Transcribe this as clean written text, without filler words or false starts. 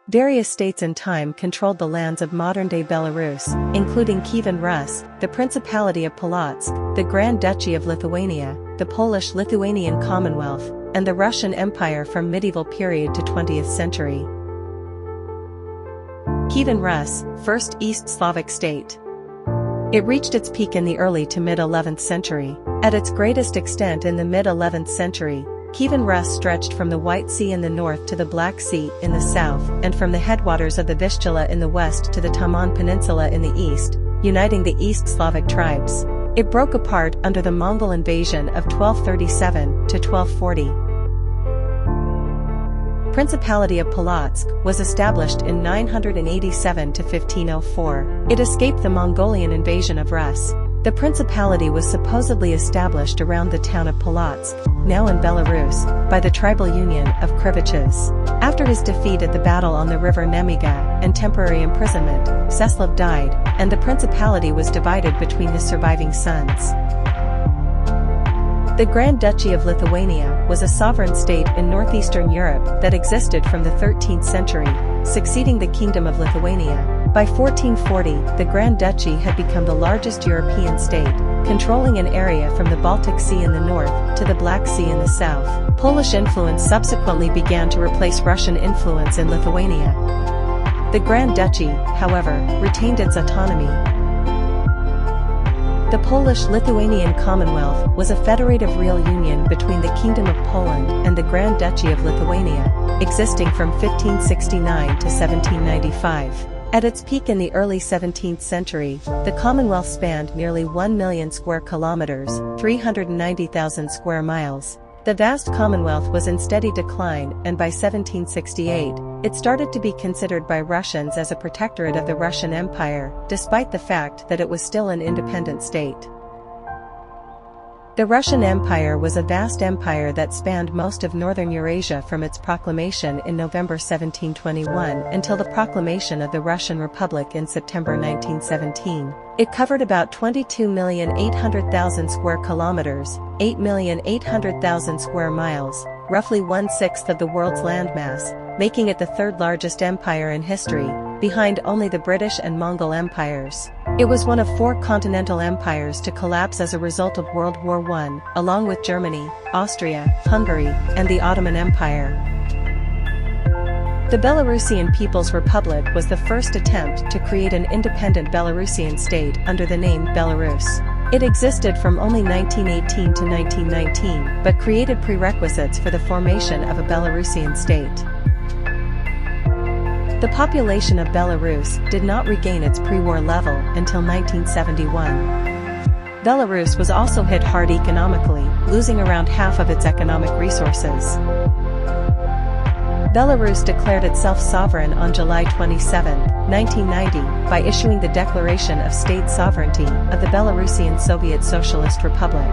Various states in time controlled the lands of modern-day Belarus, including Kievan Rus, the Principality of Polotsk, the Grand Duchy of Lithuania, the Polish-Lithuanian Commonwealth, and the Russian Empire from medieval period to 20th century. Kievan Rus, first East Slavic state. It reached its peak in the early to mid-11th century. At its greatest extent in the mid-11th century, Kievan Rus stretched from the White Sea in the north to the Black Sea in the south and from the headwaters of the Vistula in the west to the Taman Peninsula in the east, uniting the East Slavic tribes. It broke apart under the Mongol invasion of 1237 to 1240. Principality of Polotsk was established in 987 to 1504. It escaped the Mongolian invasion of Rus. The principality was supposedly established around the town of Polotsk, now in Belarus, by the tribal union of Kriviches. After his defeat at the battle on the river Nemiga and temporary imprisonment, Czeslaw died, and the principality was divided between his surviving sons. The Grand Duchy of Lithuania was a sovereign state in northeastern Europe that existed from the 13th century, succeeding the Kingdom of Lithuania. By 1440, the Grand Duchy had become the largest European state, controlling an area from the Baltic Sea in the north to the Black Sea in the south. Polish influence subsequently began to replace Russian influence in Lithuania. The Grand Duchy, however, retained its autonomy. The Polish-Lithuanian Commonwealth was a federative real union between the Kingdom of Poland and the Grand Duchy of Lithuania, existing from 1569 to 1795. At its peak in the early 17th century, the Commonwealth spanned nearly 1 million square kilometers, 390,000 square miles. The vast Commonwealth was in steady decline, and by 1768, it started to be considered by Russians as a protectorate of the Russian Empire, despite the fact that it was still an independent state. The Russian Empire was a vast empire that spanned most of northern Eurasia from its proclamation in November 1721 until the proclamation of the Russian Republic in September 1917. It covered about 22,800,000 square kilometers, 8,800,000 square miles, roughly 1/6 of the world's landmass, making it the third largest empire in history, behind only the British and Mongol empires. It was one of 4 continental empires to collapse as a result of World War I, along with Germany, Austria, Hungary, and the Ottoman Empire. The Belarusian People's Republic was the first attempt to create an independent Belarusian state under the name Belarus. It existed from only 1918 to 1919, but created prerequisites for the formation of a Belarusian state. The population of Belarus did not regain its pre-war level until 1971. Belarus was also hit hard economically, losing around half of its economic resources. Belarus declared itself sovereign on July 27, 1990, by issuing the Declaration of State Sovereignty of the Belarusian Soviet Socialist Republic.